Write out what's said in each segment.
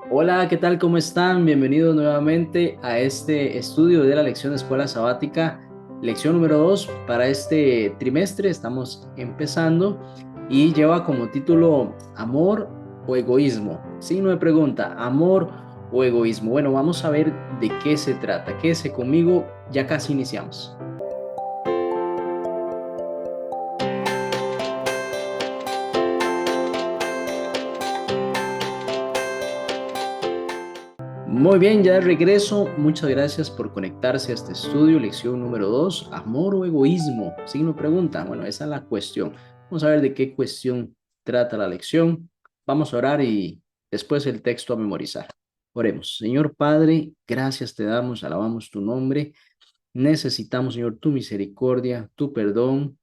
Hola, ¿qué tal? ¿Cómo están? Bienvenidos nuevamente a este estudio de la lección de escuela sabática, lección número 2 para este trimestre. Estamos empezando y lleva como título Amor o egoísmo. Signo de pregunta, amor o egoísmo. Bueno, vamos a ver de qué se trata. Quédese conmigo, ya casi iniciamos. Muy bien, ya de regreso. Muchas gracias por conectarse a este estudio, lección número 2, amor o egoísmo. Signo de pregunta. Bueno, esa es la cuestión. Vamos a ver de qué cuestión trata la lección. Vamos a orar y después el texto a memorizar. Oremos. Señor Padre, gracias te damos, alabamos tu nombre. Necesitamos, Señor, tu misericordia, tu perdón,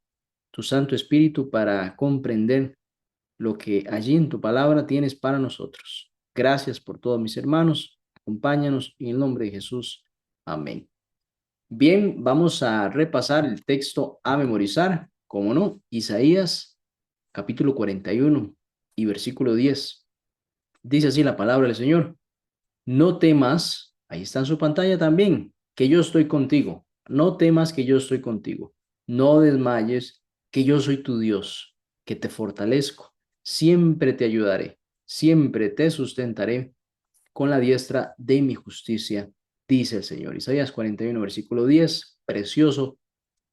tu Santo Espíritu para comprender lo que allí en tu palabra tienes para nosotros. Gracias por todos mis hermanos. Acompáñanos en el nombre de Jesús. Amén. Bien, vamos a repasar el texto a memorizar. Como no, Isaías capítulo 41 y versículo 10. Dice así la palabra del Señor. No temas, ahí está en su pantalla también, que yo estoy contigo. No temas que yo estoy contigo. No desmayes, que yo soy tu Dios, que te fortalezco. Siempre te ayudaré, siempre te sustentaré con la diestra de mi justicia, dice el Señor. Isaías 41, versículo 10, precioso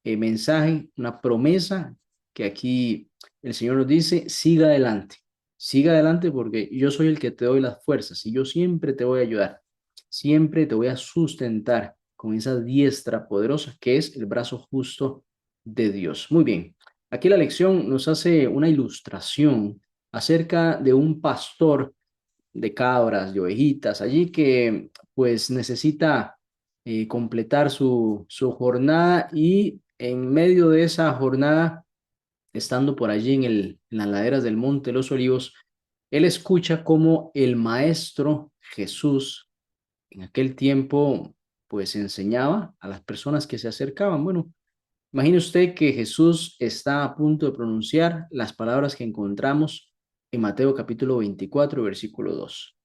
mensaje, una promesa que aquí el Señor nos dice, siga adelante porque yo soy el que te doy las fuerzas y yo siempre te voy a ayudar, siempre te voy a sustentar con esa diestra poderosa que es el brazo justo de Dios. Muy bien, aquí la lección nos hace una ilustración acerca de un pastor de cabras, de ovejitas, allí que pues necesita completar su jornada y en medio de esa jornada, estando por allí en las laderas del Monte de los Olivos, él escucha cómo el maestro Jesús en aquel tiempo pues enseñaba a las personas que se acercaban. Bueno, imagine usted que Jesús está a punto de pronunciar las palabras que encontramos en Mateo capítulo 24, versículo 2.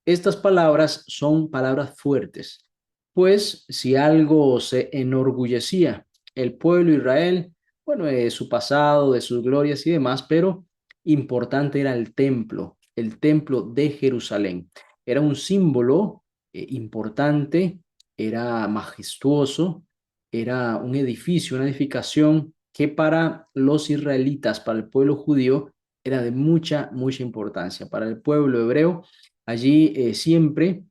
Estas palabras son palabras fuertes, pues si algo se enorgullecía el pueblo de Israel, bueno, de su pasado, de sus glorias y demás, pero importante era el templo de Jerusalén. Era un símbolo importante, era majestuoso, era un edificio, una edificación que para los israelitas, para el pueblo judío, era de mucha importancia. Para el pueblo hebreo, allí siempre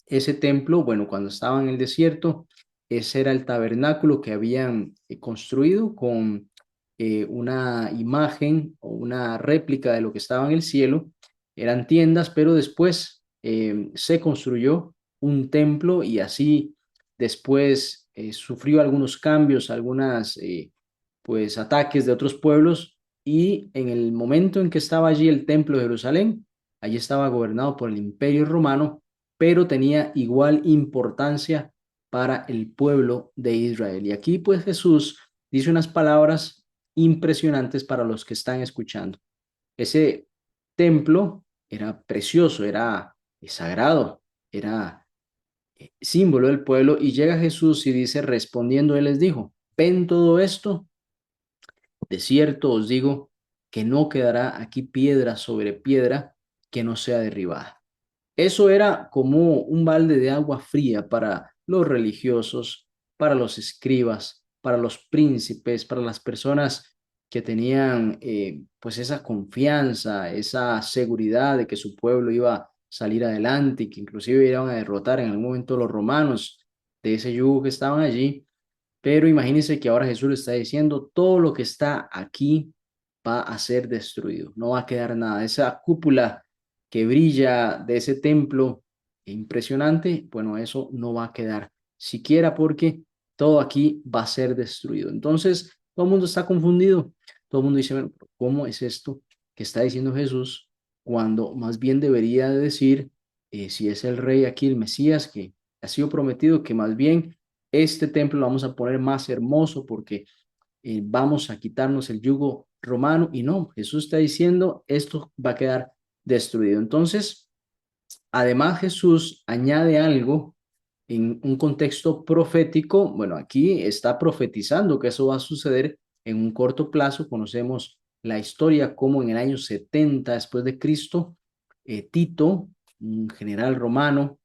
ese templo, bueno, cuando estaba en el desierto, ese era el tabernáculo que habían construido con una imagen o una réplica de lo que estaba en el cielo. Eran tiendas, pero después se construyó un templo y así después sufrió algunos cambios, algunas pues ataques de otros pueblos y en el momento en que estaba allí el templo de Jerusalén, allí estaba gobernado por el Imperio Romano, pero tenía igual importancia para el pueblo de Israel. Y aquí pues Jesús dice unas palabras impresionantes para los que están escuchando. Ese templo era precioso, era sagrado, era símbolo del pueblo y llega Jesús y dice, respondiendo, él les dijo, ¿ven todo esto? De cierto os digo que no quedará aquí piedra sobre piedra que no sea derribada. Eso era como un balde de agua fría para los religiosos, para los escribas, para los príncipes, para las personas que tenían pues esa confianza, esa seguridad de que su pueblo iba a salir adelante y que inclusive iban a derrotar en algún momento los romanos de ese yugo que estaban allí. Pero imagínense que ahora Jesús le está diciendo, todo lo que está aquí va a ser destruido, no va a quedar nada. Esa cúpula que brilla de ese templo impresionante, bueno, eso no va a quedar siquiera porque todo aquí va a ser destruido. Entonces, todo el mundo está confundido. Todo el mundo dice, bueno, ¿cómo es esto que está diciendo Jesús cuando más bien debería de decir, si es el rey aquí, el Mesías, que ha sido prometido, que más bien este templo lo vamos a poner más hermoso porque vamos a quitarnos el yugo romano y no, Jesús está diciendo esto va a quedar destruido. Entonces, Además, Jesús añade algo en un contexto profético. Bueno, aquí está profetizando que eso va a suceder en un corto plazo. Conocemos la historia como en el año 70 después de Cristo, Tito, un general romano,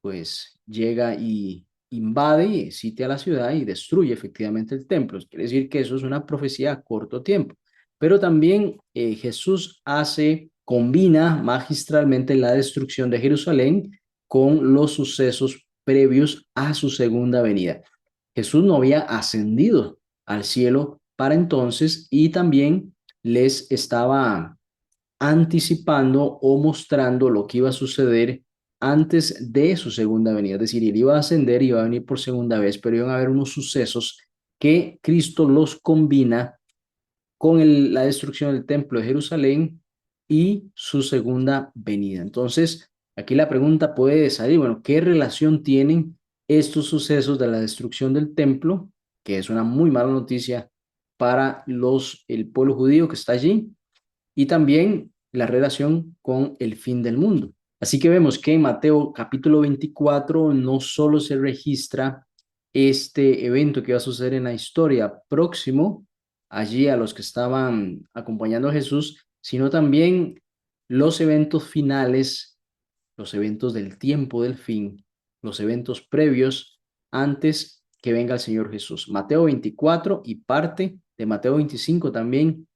pues llega y invade, sitia la ciudad y destruye efectivamente el templo. Quiere decir que eso es una profecía a corto tiempo. Pero también Jesús combina magistralmente la destrucción de Jerusalén con los sucesos previos a su segunda venida. Jesús no había ascendido al cielo para entonces y también les estaba anticipando o mostrando lo que iba a suceder antes de su segunda venida. Es decir, él iba a ascender, iba a venir por segunda vez, pero iban a haber unos sucesos que Cristo los combina con la destrucción del templo de Jerusalén y su segunda venida. Entonces, aquí la pregunta puede salir, bueno, ¿qué relación tienen estos sucesos de la destrucción del templo, que es una muy mala noticia para el pueblo judío que está allí, y también la relación con el fin del mundo? Así que vemos que en Mateo capítulo 24 no solo se registra este evento que va a suceder en la historia próximo, allí a los que estaban acompañando a Jesús, sino también los eventos finales, los eventos del tiempo del fin, los eventos previos antes que venga el Señor Jesús. Mateo 24 y parte de Mateo 25 también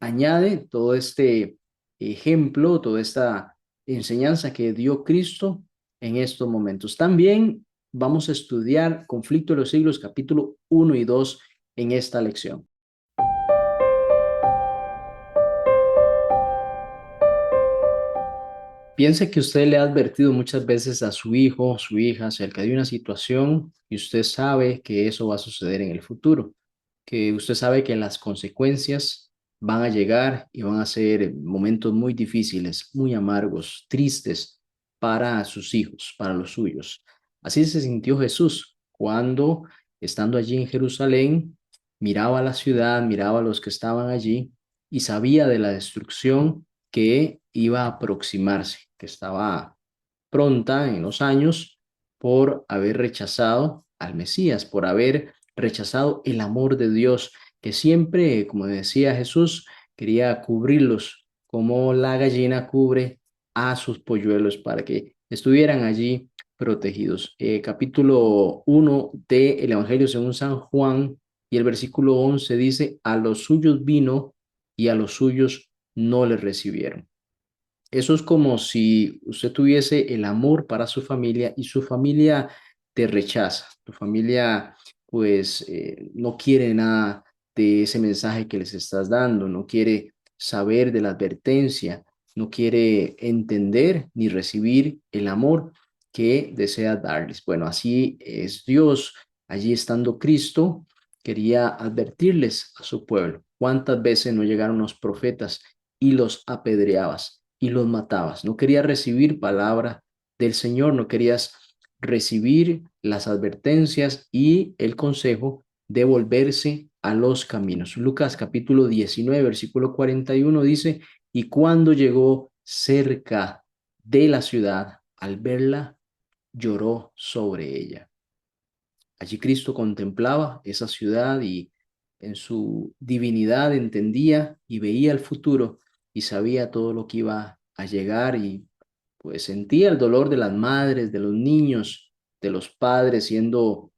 añade todo este ejemplo, toda esta enseñanza que dio Cristo en estos momentos. También vamos a estudiar Conflicto de los Siglos, capítulo 1 y 2 en esta lección. Piense que usted le ha advertido muchas veces a su hijo, su hija, acerca de una situación y usted sabe que eso va a suceder en el futuro, que usted sabe que las consecuencias van a llegar y van a ser momentos muy difíciles, muy amargos, tristes para sus hijos, para los suyos. Así se sintió Jesús cuando, estando allí en Jerusalén, miraba a la ciudad, miraba a los que estaban allí y sabía de la destrucción que iba a aproximarse, que estaba pronta en los años por haber rechazado al Mesías, por haber rechazado el amor de Dios, que siempre, como decía Jesús, quería cubrirlos como la gallina cubre a sus polluelos para que estuvieran allí protegidos. Capítulo 1 del Evangelio según San Juan y el versículo 11 dice, a los suyos vino y a los suyos no le recibieron. Eso es como si usted tuviese el amor para su familia y su familia te rechaza. Tu familia, pues, no quiere nada de ese mensaje que les estás dando, no quiere saber de la advertencia, no quiere entender ni recibir el amor que desea darles. Bueno, así es Dios. Allí estando Cristo, quería advertirles a su pueblo. ¿Cuántas veces no llegaron los profetas y los apedreabas y los matabas? No querías recibir palabra del Señor, no querías recibir las advertencias y el consejo de volverse a los caminos. Lucas capítulo 19, versículo 41 dice, y cuando llegó cerca de la ciudad, al verla, lloró sobre ella. Allí Cristo contemplaba esa ciudad y en su divinidad entendía y veía el futuro y sabía todo lo que iba a llegar y pues sentía el dolor de las madres, de los niños, de los padres siendo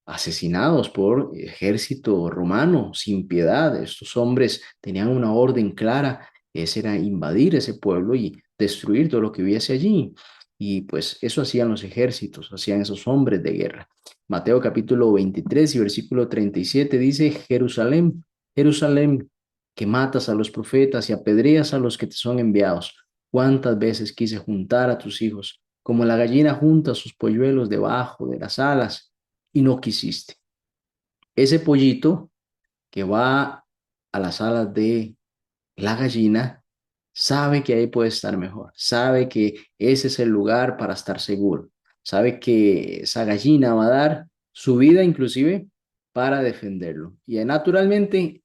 asesinados por ejército romano sin piedad. Estos hombres tenían una orden clara, ese era invadir ese pueblo y destruir todo lo que hubiese allí. Y pues eso hacían los ejércitos, hacían esos hombres de guerra. Mateo capítulo 23 y versículo 37 dice, Jerusalén, Jerusalén, que matas a los profetas y apedreas a los que te son enviados. ¿Cuántas veces quise juntar a tus hijos, como la gallina junta sus polluelos debajo de las alas, y no quisiste? Ese pollito que va a las alas de la gallina sabe que ahí puede estar mejor, sabe que ese es el lugar para estar seguro, sabe que esa gallina va a dar su vida inclusive para defenderlo. Y naturalmente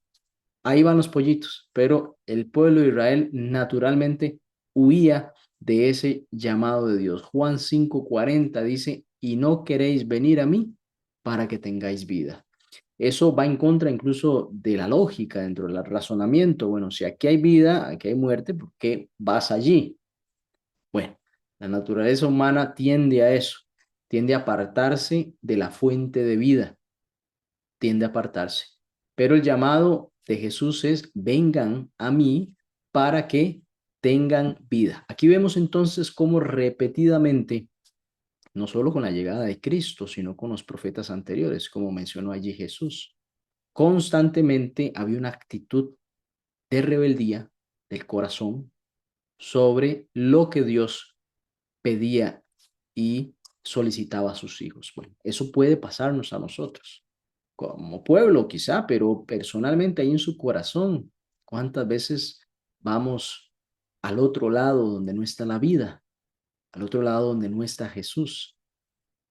ahí van los pollitos, pero el pueblo de Israel naturalmente huía de ese llamado de Dios. Juan 5:40 dice, y no queréis venir a mí para que tengáis vida. Eso va en contra incluso de la lógica dentro del razonamiento. Bueno, si aquí hay vida, aquí hay muerte, ¿por qué vas allí? Bueno, la naturaleza humana tiende a eso, tiende a apartarse de la fuente de vida, tiende a apartarse. Pero el llamado de Jesús es, vengan a mí para que tengan vida. Aquí vemos entonces cómo repetidamente, no solo con la llegada de Cristo, sino con los profetas anteriores, como mencionó allí Jesús, constantemente había una actitud de rebeldía del corazón sobre lo que Dios pedía y solicitaba a sus hijos. Bueno, eso puede pasarnos a nosotros, como pueblo quizá, pero personalmente ahí en su corazón, ¿cuántas veces vamos al otro lado donde no está la vida, al otro lado donde no está Jesús?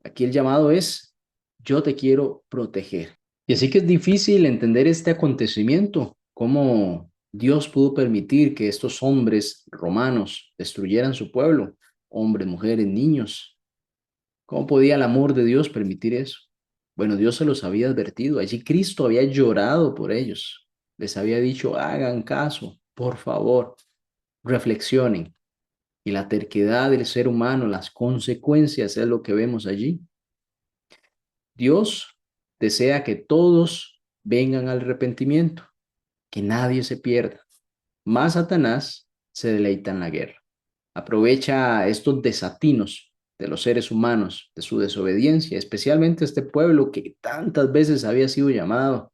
Aquí el llamado es, yo te quiero proteger. Y así que es difícil entender este acontecimiento, cómo Dios pudo permitir que estos hombres romanos destruyeran su pueblo, hombres, mujeres, niños. ¿Cómo podía el amor de Dios permitir eso? Bueno, Dios se los había advertido. Allí Cristo había llorado por ellos. Les había dicho, hagan caso, por favor, reflexionen. Y la terquedad del ser humano, las consecuencias es lo que vemos allí. Dios desea que todos vengan al arrepentimiento, que nadie se pierda. Más Satanás se deleita en la guerra. Aprovecha estos desatinos de los seres humanos, de su desobediencia, especialmente este pueblo que tantas veces había sido llamado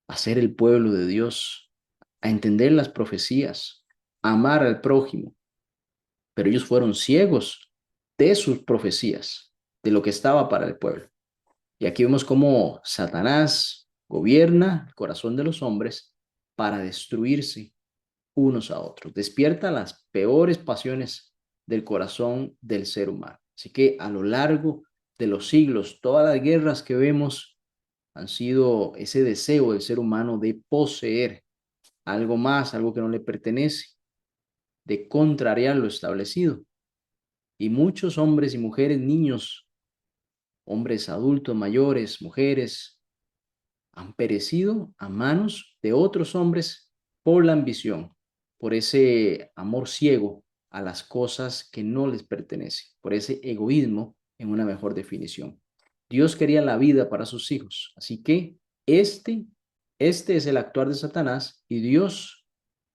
a ser el pueblo de Dios, a entender las profecías, a amar al prójimo, pero ellos fueron ciegos de sus profecías, de lo que estaba para el pueblo. Y aquí vemos cómo Satanás gobierna el corazón de los hombres para destruirse unos a otros. Despierta las peores pasiones del corazón del ser humano. Así que a lo largo de los siglos, todas las guerras que vemos han sido ese deseo del ser humano de poseer algo más, algo que no le pertenece, de contrariar lo establecido. Y muchos hombres y mujeres, niños, hombres adultos, mayores, mujeres, han perecido a manos de otros hombres por la ambición, por ese amor ciego a las cosas que no les pertenecen, por ese egoísmo en una mejor definición. Dios quería la vida para sus hijos, así que este, este es el actuar de Satanás y Dios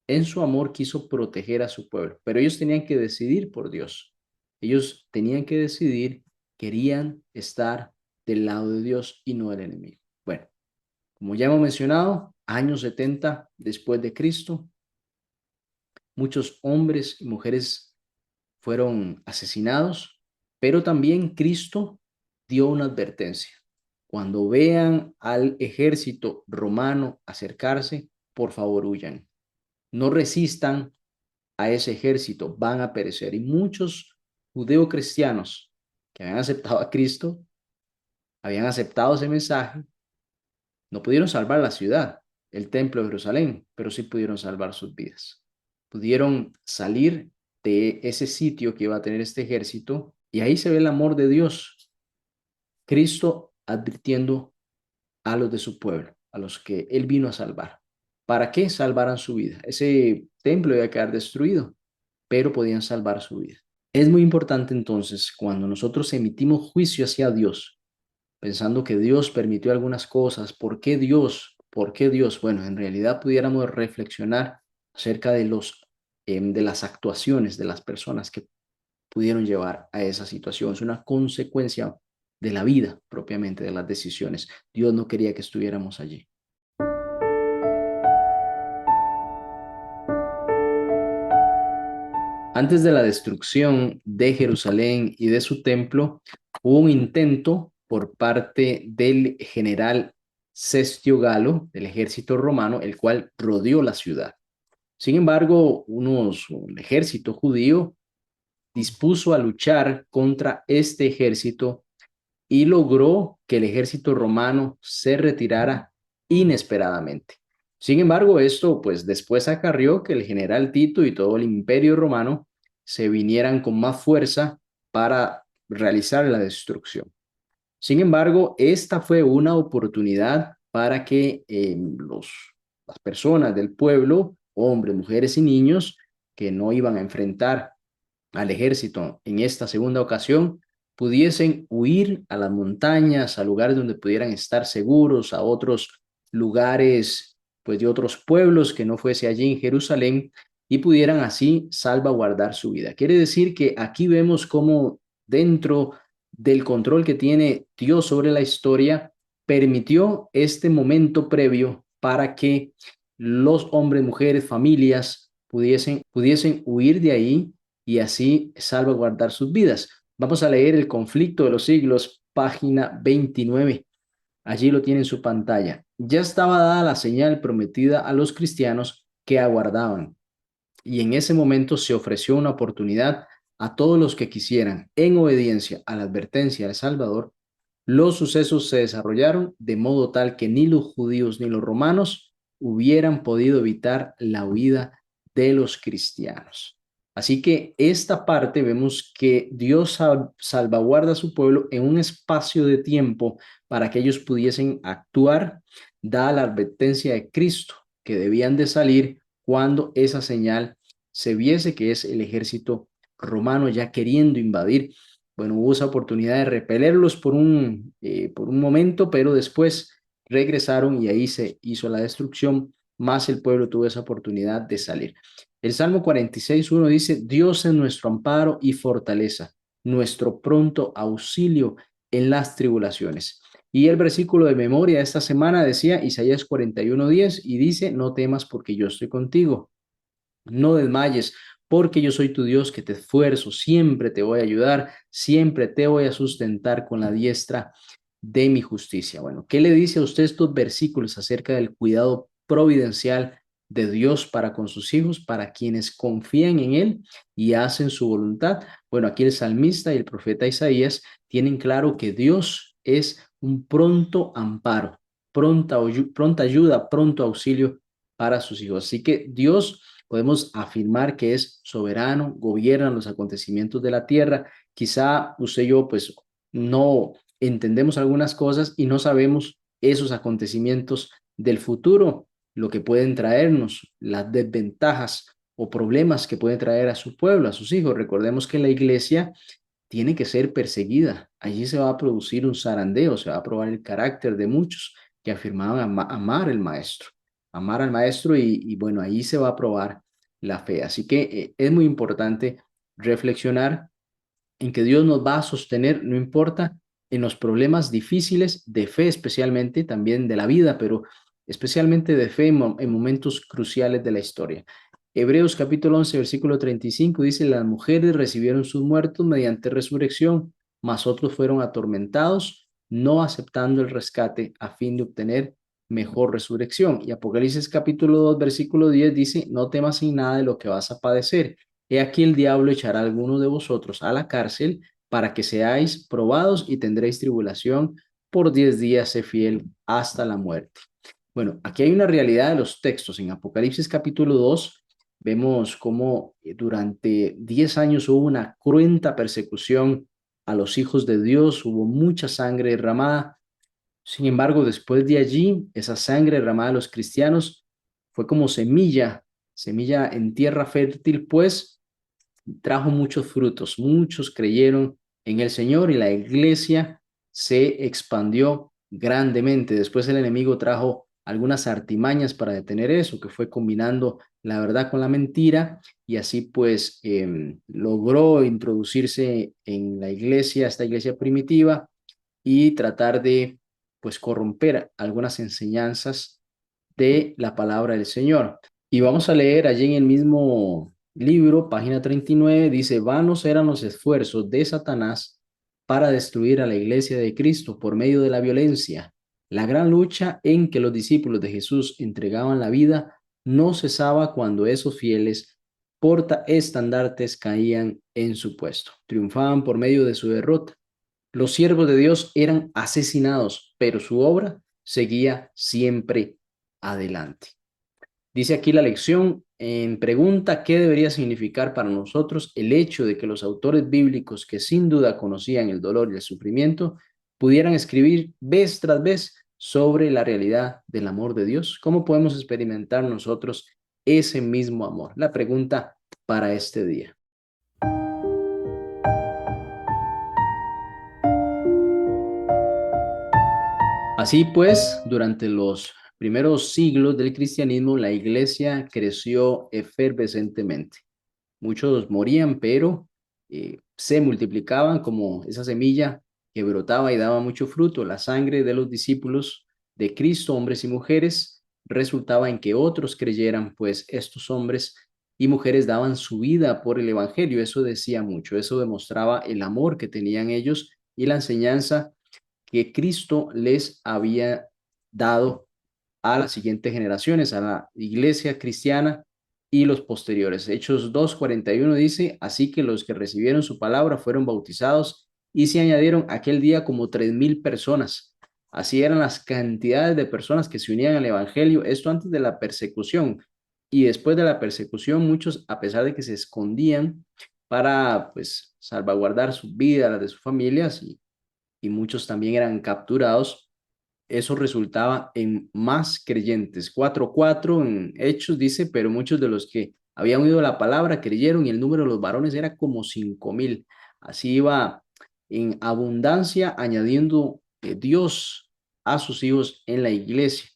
en su amor quiso proteger a su pueblo, pero ellos tenían que decidir por Dios. Ellos tenían que decidir, querían estar del lado de Dios y no del enemigo. Bueno, como ya hemos mencionado, años 70 después de Cristo, muchos hombres y mujeres fueron asesinados, pero también Cristo dio una advertencia. Cuando vean al ejército romano acercarse, por favor huyan. No resistan a ese ejército, van a perecer. Y muchos judeocristianos que habían aceptado a Cristo, habían aceptado ese mensaje, no pudieron salvar la ciudad, el templo de Jerusalén, pero sí pudieron salvar sus vidas. Pudieron salir de ese sitio que iba a tener este ejército y ahí se ve el amor de Dios. Cristo advirtiendo a los de su pueblo, a los que él vino a salvar. ¿Para qué salvaran su vida? Ese templo iba a quedar destruido, pero podían salvar su vida. Es muy importante entonces cuando nosotros emitimos juicio hacia Dios, pensando que Dios permitió algunas cosas. ¿Por qué Dios? ¿Por qué Dios? Bueno, en realidad pudiéramos reflexionar acerca de las actuaciones de las personas que pudieron llevar a esa situación. Es una consecuencia de la vida propiamente, de las decisiones. Dios no quería que estuviéramos allí. Antes de la destrucción de Jerusalén y de su templo, hubo un intento por parte del general Cestio Galo del ejército romano, el cual rodeó la ciudad. Sin embargo, un ejército judío dispuso a luchar contra este ejército y logró que el ejército romano se retirara inesperadamente. Sin embargo, esto pues después acarrió que el general Tito y todo el imperio romano se vinieran con más fuerza para realizar la destrucción. Sin embargo, esta fue una oportunidad para que las personas del pueblo, hombres, mujeres y niños, que no iban a enfrentar al ejército en esta segunda ocasión, pudiesen huir a las montañas, a lugares donde pudieran estar seguros, a otros lugares, pues de otros pueblos que no fuese allí en Jerusalén, y pudieran así salvaguardar su vida. Quiere decir que aquí vemos cómo dentro del control que tiene Dios sobre la historia, permitió este momento previo para que los hombres, mujeres, familias pudiesen huir de ahí y así salvaguardar sus vidas. Vamos a leer El conflicto de los siglos, página 29. Allí lo tiene en su pantalla. Ya estaba dada la señal prometida a los cristianos que aguardaban, y en ese momento se ofreció una oportunidad a todos los que quisieran, en obediencia a la advertencia del Salvador. Los sucesos se desarrollaron de modo tal que ni los judíos ni los romanos hubieran podido evitar la huida de los cristianos. Así que esta parte vemos que Dios salvaguarda a su pueblo en un espacio de tiempo para que ellos pudiesen actuar, dada la advertencia de Cristo, que debían de salir cuando esa señal se viese, que es el ejército romano ya queriendo invadir. Bueno, hubo esa oportunidad de repelerlos por un momento, pero después regresaron y ahí se hizo la destrucción, más el pueblo tuvo esa oportunidad de salir. El Salmo 46:1 dice: Dios es nuestro amparo y fortaleza, nuestro pronto auxilio en las tribulaciones. Y el versículo de memoria de esta semana decía Isaías 41:10 y dice: No temas porque yo estoy contigo, no desmayes, porque yo soy tu Dios que te esfuerzo, siempre te voy a ayudar, siempre te voy a sustentar con la diestra de mi justicia. Bueno, ¿qué le dice a usted estos versículos acerca del cuidado providencial de Dios para con sus hijos, para quienes confían en Él y hacen su voluntad? Bueno, aquí el salmista y el profeta Isaías tienen claro que Dios es un pronto amparo, pronta ayuda, pronto auxilio para sus hijos. Así que Dios, podemos afirmar que es soberano, gobierna los acontecimientos de la tierra. Quizá usted y yo pues no entendemos algunas cosas y no sabemos esos acontecimientos del futuro, lo que pueden traernos, las desventajas o problemas que puede traer a su pueblo, a sus hijos. Recordemos que la iglesia tiene que ser perseguida. Allí se va a producir un zarandeo, se va a probar el carácter de muchos que afirmaban amar al maestro, amar al maestro y bueno, ahí se va a probar la fe. Así que es muy importante reflexionar en que Dios nos va a sostener, no importa en los problemas difíciles de fe, especialmente también de la vida, pero especialmente de fe en momentos cruciales de la historia. Hebreos capítulo 11, versículo 35 dice: las mujeres recibieron sus muertos mediante resurrección, mas otros fueron atormentados, no aceptando el rescate a fin de obtener mejor resurrección. Y Apocalipsis capítulo 2, versículo 10 dice: no temas en nada de lo que vas a padecer. He aquí el diablo echará a alguno de vosotros a la cárcel para que seáis probados y tendréis tribulación por 10 días, sé fiel hasta la muerte. Bueno, aquí hay una realidad de los textos. En Apocalipsis capítulo 2 vemos cómo durante 10 años hubo una cruenta persecución a los hijos de Dios, hubo mucha sangre derramada. Sin embargo, después de allí, esa sangre derramada a los cristianos fue como semilla, semilla en tierra fértil, pues trajo muchos frutos, muchos creyeron en el Señor y la iglesia se expandió grandemente. Después el enemigo trajo algunas artimañas para detener eso, que fue combinando la verdad con la mentira y así pues logró introducirse en la iglesia, esta iglesia primitiva y tratar de pues corromper algunas enseñanzas de la palabra del Señor. Y vamos a leer allí en el mismo libro, página 39 dice: vanos eran los esfuerzos de Satanás para destruir a la iglesia de Cristo por medio de la violencia. La gran lucha en que los discípulos de Jesús entregaban la vida no cesaba cuando esos fieles porta estandartes caían en su puesto. Triunfaban por medio de su derrota. Los siervos de Dios eran asesinados, pero su obra seguía siempre adelante. Dice aquí la lección, En pregunta, ¿qué debería significar para nosotros el hecho de que los autores bíblicos, que sin duda conocían el dolor y el sufrimiento, pudieran escribir vez tras vez sobre la realidad del amor de Dios? ¿Cómo podemos experimentar nosotros ese mismo amor? La pregunta para este día. Así pues, durante los primeros siglos del cristianismo, la iglesia creció efervescentemente. Muchos morían, pero se multiplicaban como esa semilla que brotaba y daba mucho fruto. La sangre de los discípulos de Cristo, hombres y mujeres, resultaba en que otros creyeran, pues estos hombres y mujeres daban su vida por el Evangelio. Eso decía mucho, eso demostraba el amor que tenían ellos y la enseñanza que Cristo les había dado a las siguientes generaciones, a la iglesia cristiana y los posteriores. Hechos 2:41 dice, así que los que recibieron su palabra fueron bautizados y se añadieron aquel día como 3,000 personas. Así eran las cantidades de personas que se unían al evangelio, esto antes de la persecución. Y después de la persecución, muchos, a pesar de que se escondían para, pues, salvaguardar su vida, la de sus familias, y muchos también eran capturados, eso resultaba en más creyentes. 4:4 en Hechos dice, pero muchos de los que habían oído la palabra creyeron y el número de los varones era como 5,000. Así iba en abundancia añadiendo Dios a sus hijos en la iglesia.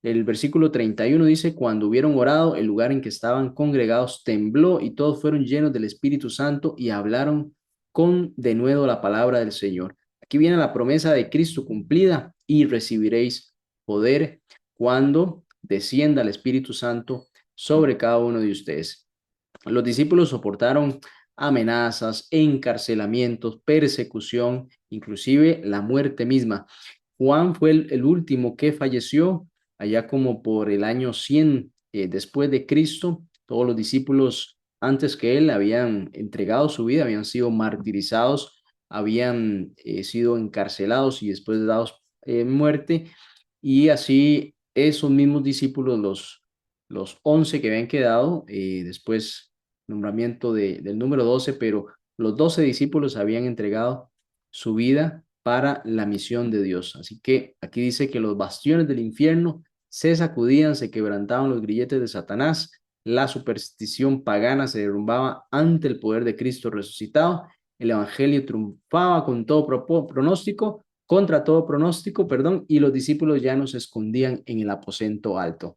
El versículo 31 dice, cuando hubieron orado, el lugar en que estaban congregados tembló y todos fueron llenos del Espíritu Santo y hablaron con denuedo la palabra del Señor. Aquí viene la promesa de Cristo cumplida y recibiréis poder cuando descienda el Espíritu Santo sobre cada uno de ustedes. Los discípulos soportaron amenazas, encarcelamientos, persecución, inclusive la muerte misma. Juan fue el último que falleció allá como por el año 100 después de Cristo. Todos los discípulos antes que él habían entregado su vida, habían sido martirizados, habían sido encarcelados y después dados muerte. Y así esos mismos discípulos, los 11 que habían quedado, después nombramiento del número 12, pero los 12 discípulos habían entregado su vida para la misión de Dios. Así que aquí dice que los bastiones del infierno se sacudían, se quebrantaban los grilletes de Satanás, la superstición pagana se derrumbaba ante el poder de Cristo resucitado, el evangelio triunfaba con todo pronóstico, contra todo pronóstico, perdón, y los discípulos ya no se escondían en el aposento alto,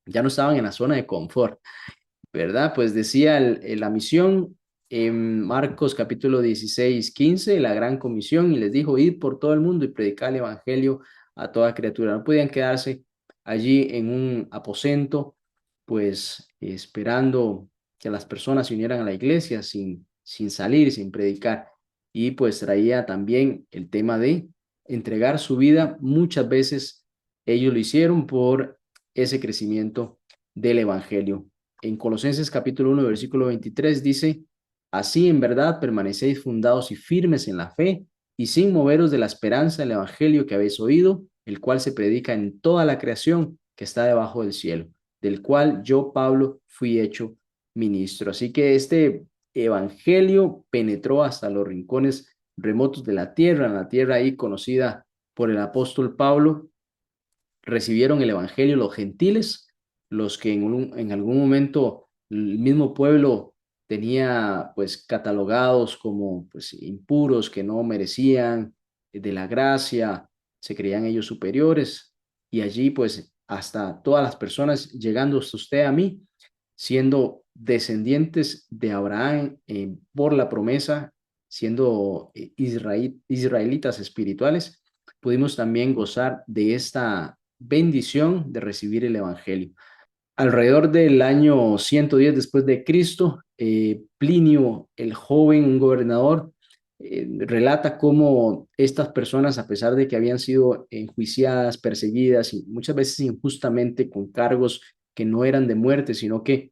ya no estaban en la zona de confort, ¿verdad? Pues decía la misión en Marcos capítulo 16:15, la gran comisión, y les dijo, id por todo el mundo y predicar el evangelio a toda criatura. No podían quedarse allí en un aposento, pues esperando que las personas se unieran a la iglesia sin salir, sin predicar. Y pues traía también el tema de entregar su vida. Muchas veces ellos lo hicieron por ese crecimiento del evangelio. En Colosenses capítulo 1, versículo 23 dice, así en verdad permanecéis fundados y firmes en la fe y sin moveros de la esperanza del evangelio que habéis oído, el cual se predica en toda la creación que está debajo del cielo, del cual yo, Pablo, fui hecho ministro. Así que este evangelio penetró hasta los rincones remotos de la tierra ahí conocida por el apóstol Pablo. Recibieron el evangelio los gentiles, los que en algún momento el mismo pueblo tenía pues catalogados como pues impuros, que no merecían de la gracia, se creían ellos superiores, y allí pues hasta todas las personas llegando hasta usted a mí, siendo descendientes de Abraham por la promesa, siendo israelitas espirituales, pudimos también gozar de esta bendición de recibir el Evangelio. Alrededor del año 110 después de Cristo, Plinio el joven, un gobernador, relata cómo estas personas, a pesar de que habían sido enjuiciadas, perseguidas y muchas veces injustamente con cargos que no eran de muerte, sino que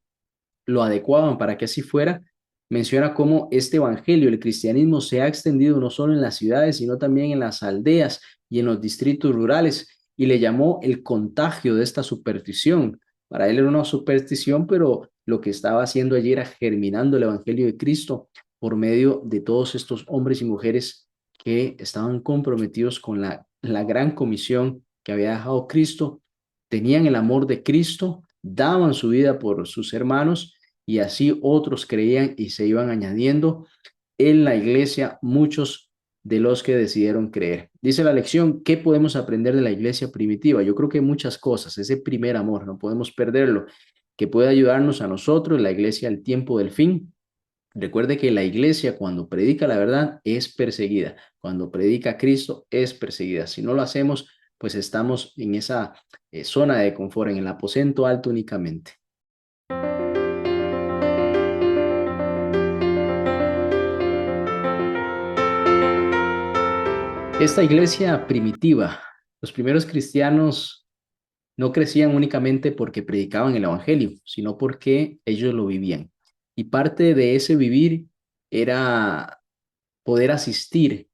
lo adecuaban para que así fuera, menciona cómo este evangelio, el cristianismo, se ha extendido no solo en las ciudades, sino también en las aldeas y en los distritos rurales, y le llamó el contagio de esta superstición. Para él era una superstición, pero lo que estaba haciendo allí era germinando el Evangelio de Cristo por medio de todos estos hombres y mujeres que estaban comprometidos con la gran comisión que había dejado Cristo, tenían el amor de Cristo, daban su vida por sus hermanos y así otros creían y se iban añadiendo en la iglesia muchos de los que decidieron creer. Dice la lección, ¿qué podemos aprender de la iglesia primitiva? Yo creo que muchas cosas, ese primer amor, no podemos perderlo, que puede ayudarnos a nosotros, la iglesia al tiempo del fin. Recuerde que la iglesia cuando predica la verdad es perseguida, cuando predica a Cristo es perseguida. Si no lo hacemos, pues estamos en esa zona de confort, en el aposento alto únicamente. Esta iglesia primitiva, los primeros cristianos no crecían únicamente porque predicaban el evangelio, sino porque ellos lo vivían. Y parte de ese vivir era poder asistir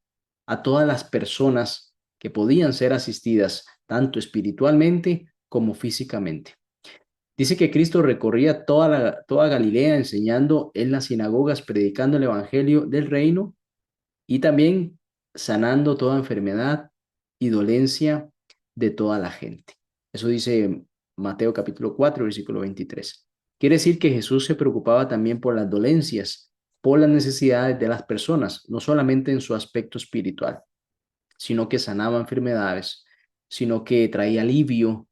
a todas las personas que podían ser asistidas, tanto espiritualmente como físicamente. Dice que Cristo recorría toda Galilea enseñando en las sinagogas, predicando el evangelio del reino y también sanando toda enfermedad y dolencia de toda la gente. Eso dice Mateo capítulo 4, versículo 23. Quiere decir que Jesús se preocupaba también por las dolencias, por las necesidades de las personas, no solamente en su aspecto espiritual, sino que sanaba enfermedades, sino que traía alivio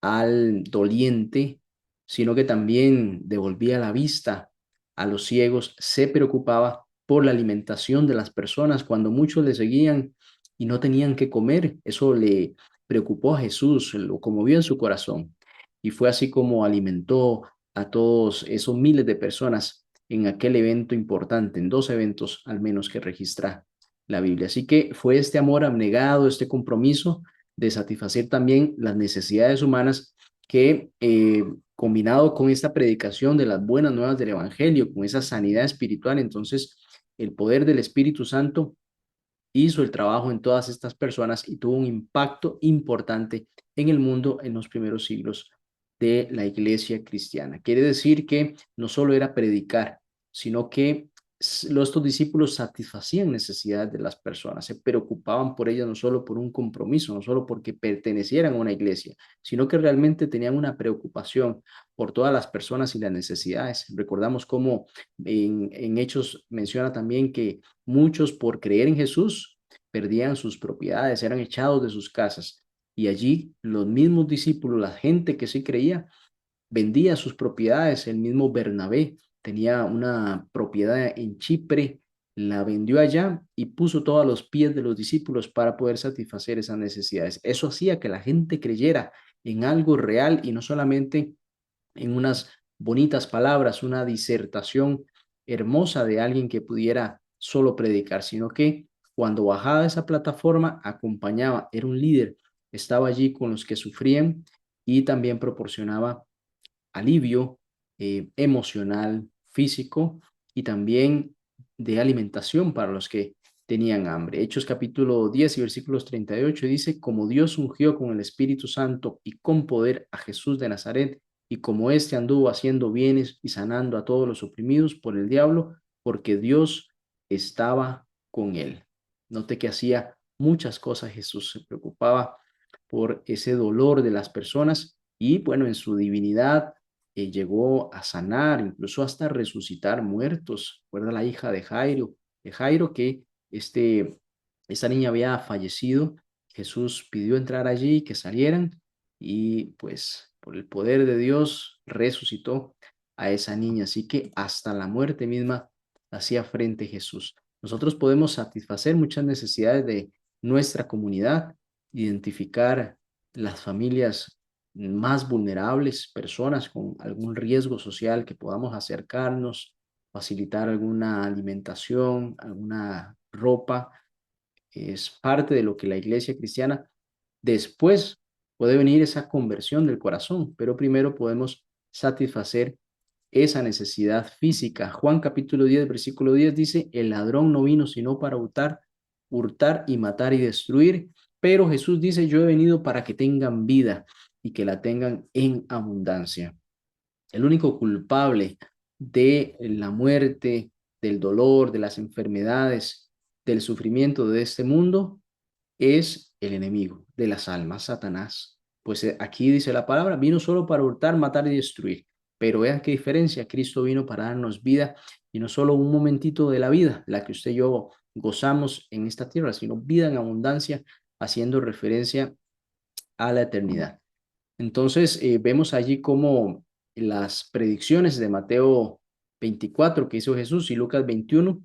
al doliente, sino que también devolvía la vista a los ciegos, se preocupaba por la alimentación de las personas cuando muchos le seguían y no tenían que comer. Eso le preocupó a Jesús, lo conmovió en su corazón. Y fue así como alimentó a todos esos miles de personas en aquel evento importante, en dos eventos al menos que registra la Biblia. Así que fue este amor abnegado, este compromiso de satisfacer también las necesidades humanas que combinado con esta predicación de las buenas nuevas del Evangelio, con esa sanidad espiritual, entonces el poder del Espíritu Santo hizo el trabajo en todas estas personas y tuvo un impacto importante en el mundo en los primeros siglos de la iglesia cristiana. Quiere decir que no solo era predicar, sino que estos discípulos satisfacían necesidades de las personas, se preocupaban por ellas no solo por un compromiso, no solo porque pertenecieran a una iglesia, sino que realmente tenían una preocupación por todas las personas y las necesidades. Recordamos cómo en Hechos menciona también que muchos por creer en Jesús perdían sus propiedades, eran echados de sus casas. Y allí los mismos discípulos, la gente que sí creía, vendía sus propiedades. El mismo Bernabé tenía una propiedad en Chipre, la vendió allá y puso todo a los pies de los discípulos para poder satisfacer esas necesidades. Eso hacía que la gente creyera en algo real y no solamente en unas bonitas palabras, una disertación hermosa de alguien que pudiera solo predicar, sino que cuando bajaba de esa plataforma acompañaba, era un líder, estaba allí con los que sufrían y también proporcionaba alivio emocional, físico y también de alimentación para los que tenían hambre. Hechos capítulo 10 y versículos 38 dice, como Dios ungió con el Espíritu Santo y con poder a Jesús de Nazaret, y como éste anduvo haciendo bienes y sanando a todos los oprimidos por el diablo, porque Dios estaba con él. Note que hacía muchas cosas Jesús, se preocupaba por ese dolor de las personas y bueno, en su divinidad llegó a sanar, incluso hasta resucitar muertos. Recuerda la hija de Jairo que esta niña había fallecido. Jesús pidió entrar allí, que salieran y pues por el poder de Dios resucitó a esa niña. Así que hasta la muerte misma hacía frente Jesús. Nosotros podemos satisfacer muchas necesidades de nuestra comunidad, identificar las familias más vulnerables, personas con algún riesgo social que podamos acercarnos, facilitar alguna alimentación, alguna ropa, es parte de lo que la iglesia cristiana después puede venir esa conversión del corazón, pero primero podemos satisfacer esa necesidad física. Juan capítulo 10 versículo 10 dice, el ladrón no vino sino para hurtar y matar y destruir, pero Jesús dice, yo he venido para que tengan vida y que la tengan en abundancia. El único culpable de la muerte, del dolor, de las enfermedades, del sufrimiento de este mundo es el enemigo de las almas, Satanás. Pues aquí dice la palabra, vino solo para hurtar, matar y destruir. Pero vean qué diferencia, Cristo vino para darnos vida y no solo un momentito de la vida, la que usted y yo gozamos en esta tierra, sino vida en abundancia, haciendo referencia a la eternidad. Entonces, vemos allí como las predicciones de Mateo 24 que hizo Jesús y Lucas 21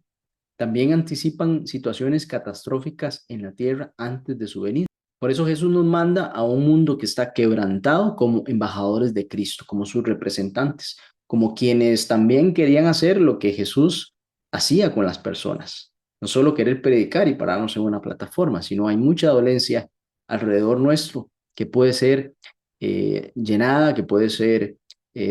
también anticipan situaciones catastróficas en la tierra antes de su venida. Por eso Jesús nos manda a un mundo que está quebrantado como embajadores de Cristo, como sus representantes, como quienes también querían hacer lo que Jesús hacía con las personas. No solo querer predicar y pararnos en una plataforma, sino hay mucha dolencia alrededor nuestro que puede ser llenada, que puede ser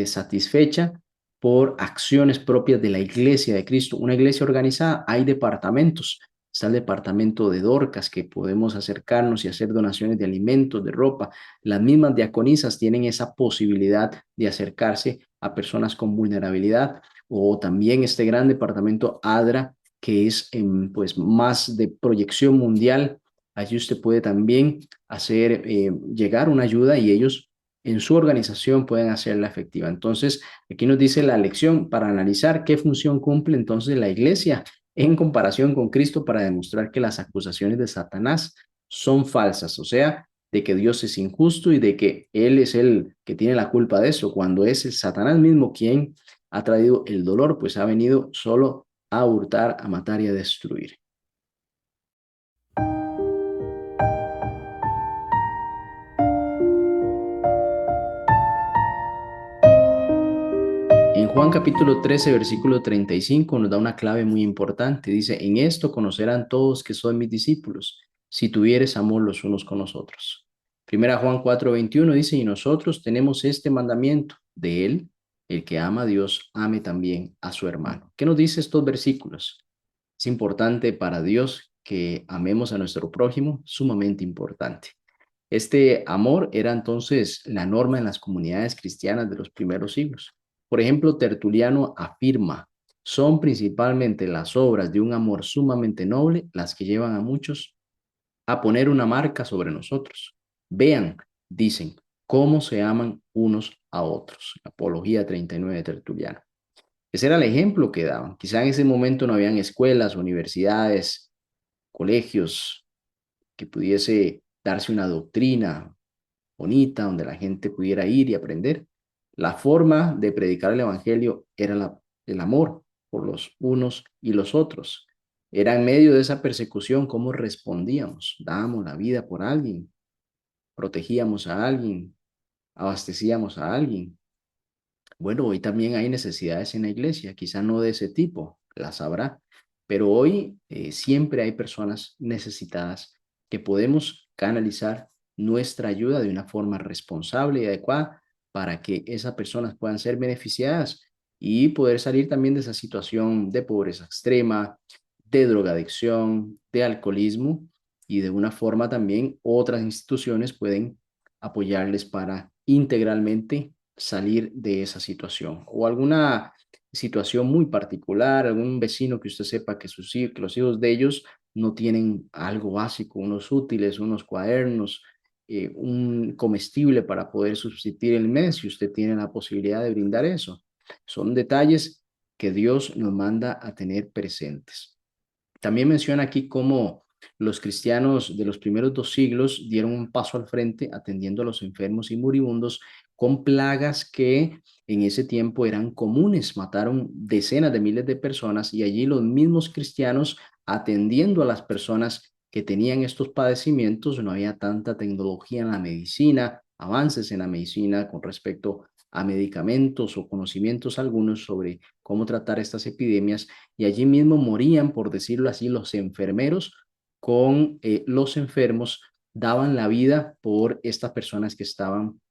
satisfecha por acciones propias de la iglesia de Cristo. Una iglesia organizada, hay departamentos. Está el departamento de Dorcas, que podemos acercarnos y hacer donaciones de alimentos, de ropa. Las mismas diaconisas tienen esa posibilidad de acercarse a personas con vulnerabilidad. O también este gran departamento ADRA, que es pues más de proyección mundial. Allí usted puede también hacer llegar una ayuda y ellos en su organización pueden hacerla efectiva. Entonces, aquí nos dice la lección para analizar qué función cumple entonces la iglesia en comparación con Cristo para demostrar que las acusaciones de Satanás son falsas, o sea, de que Dios es injusto y de que Él es el que tiene la culpa de eso, cuando es el Satanás mismo quien ha traído el dolor, pues ha venido solo a hurtar, a matar y a destruir. En Juan capítulo 13, versículo 35 nos da una clave muy importante. Dice, en esto conocerán todos que son mis discípulos, si tuvieres amor los unos con los otros. Primera Juan 4:21 dice, y nosotros tenemos este mandamiento de él, el que ama a Dios, ame también a su hermano. ¿Qué nos dice estos versículos? Es importante para Dios que amemos a nuestro prójimo, sumamente importante. Este amor era entonces la norma en las comunidades cristianas de los primeros siglos. Por ejemplo, Tertuliano afirma, son principalmente las obras de un amor sumamente noble las que llevan a muchos a poner una marca sobre nosotros. Vean, dicen, cómo se aman unos a otros. Apología 39 de Tertuliano. Ese era el ejemplo que daban. Quizá en ese momento no habían escuelas, universidades, colegios que pudiese darse una doctrina bonita, donde la gente pudiera ir y aprender. La forma de predicar el Evangelio era el amor por los unos y los otros. Era en medio de esa persecución cómo respondíamos. Dábamos la vida por alguien, protegíamos a alguien, abastecíamos a alguien. Bueno, hoy también hay necesidades en la iglesia, quizá no de ese tipo, las habrá, pero hoy siempre hay personas necesitadas que podemos canalizar nuestra ayuda de una forma responsable y adecuada para que esas personas puedan ser beneficiadas y poder salir también de esa situación de pobreza extrema, de drogadicción, de alcoholismo y de una forma también otras instituciones pueden apoyarles para integralmente salir de esa situación o alguna situación muy particular, algún vecino que usted sepa que, que los hijos de ellos no tienen algo básico, unos útiles, unos cuadernos, un comestible para poder subsistir el mes y usted tiene la posibilidad de brindar eso. Son detalles que Dios nos manda a tener presentes. También menciona aquí cómo los cristianos de los primeros 2 siglos dieron un paso al frente atendiendo a los enfermos y moribundos con plagas que en ese tiempo eran comunes. Mataron decenas de miles de personas y allí los mismos cristianos atendiendo a las personas que tenían estos padecimientos. No había tanta tecnología en la medicina, avances en la medicina con respecto a medicamentos o conocimientos algunos sobre cómo tratar estas epidemias y allí mismo morían, por decirlo así, los enfermeros con los enfermos, daban la vida por estas personas que estaban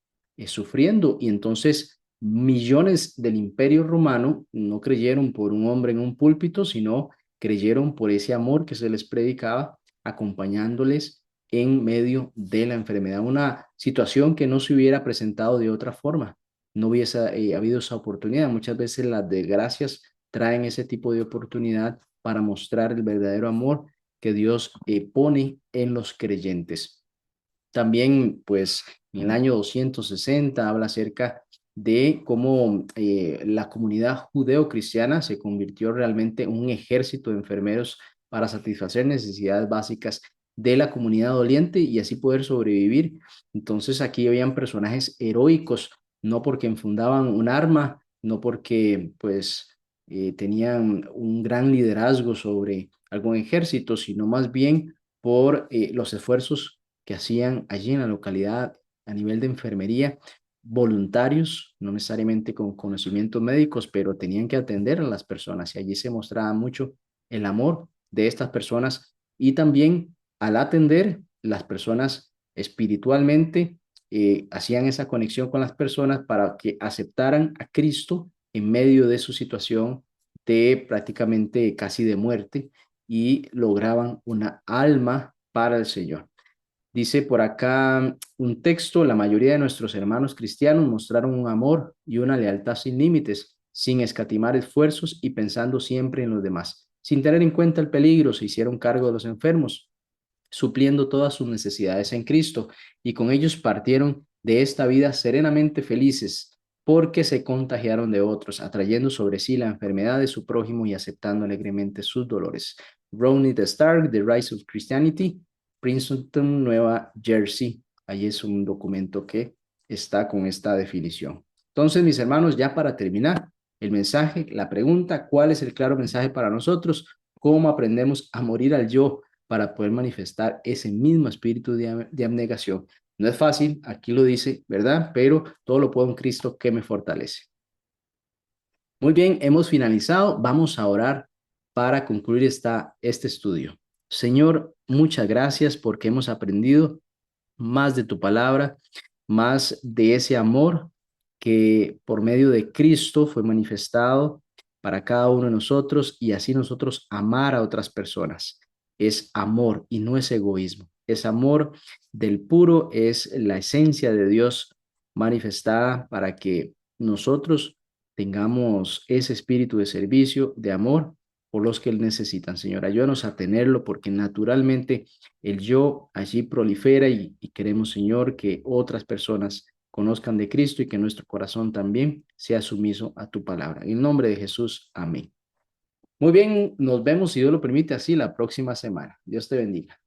sufriendo y entonces millones del imperio romano no creyeron por un hombre en un púlpito, sino creyeron por ese amor que se les predicaba, acompañándoles en medio de la enfermedad, una situación que no se hubiera presentado de otra forma. no hubiese habido esa oportunidad. Muchas veces las desgracias traen ese tipo de oportunidad para mostrar el verdadero amor que Dios pone en los creyentes. También, pues, en el año 260 habla acerca de cómo la comunidad judeo-cristiana se convirtió realmente en un ejército de enfermeros para satisfacer necesidades básicas de la comunidad doliente y así poder sobrevivir. Entonces aquí habían personajes heroicos, no porque enfundaban un arma, no porque pues tenían un gran liderazgo sobre algún ejército, sino más bien por los esfuerzos que hacían allí en la localidad a nivel de enfermería, voluntarios, no necesariamente con conocimientos médicos, pero tenían que atender a las personas y allí se mostraba mucho el amor de estas personas y también al atender las personas espiritualmente hacían esa conexión con las personas para que aceptaran a Cristo en medio de su situación de prácticamente casi de muerte y lograban una alma para el Señor. Dice por acá un texto, la mayoría de nuestros hermanos cristianos mostraron un amor y una lealtad sin límites, sin escatimar esfuerzos y pensando siempre en los demás. Sin tener en cuenta el peligro, se hicieron cargo de los enfermos, supliendo todas sus necesidades en Cristo, y con ellos partieron de esta vida serenamente felices, porque se contagiaron de otros, atrayendo sobre sí la enfermedad de su prójimo y aceptando alegremente sus dolores. Ronnie de Stark, The Rise of Christianity, Princeton, Nueva Jersey. Ahí es un documento que está con esta definición. Entonces, mis hermanos, ya para terminar, el mensaje, la pregunta, ¿cuál es el claro mensaje para nosotros? ¿Cómo aprendemos a morir al yo para poder manifestar ese mismo espíritu de abnegación? No es fácil, aquí lo dice, ¿verdad? Pero todo lo puedo en Cristo que me fortalece. Muy bien, hemos finalizado. Vamos a orar para concluir este estudio. Señor, muchas gracias porque hemos aprendido más de tu palabra, más de ese amor que por medio de Cristo fue manifestado para cada uno de nosotros y así nosotros amar a otras personas. Es amor y no es egoísmo. Es amor del puro, es la esencia de Dios manifestada para que nosotros tengamos ese espíritu de servicio, de amor por los que Él necesitan. Señor, ayúdanos a tenerlo porque naturalmente el yo allí prolifera y queremos, Señor, que otras personas conozcan de Cristo y que nuestro corazón también sea sumiso a tu palabra. En el nombre de Jesús, amén. Muy bien, nos vemos, si Dios lo permite, así la próxima semana. Dios te bendiga.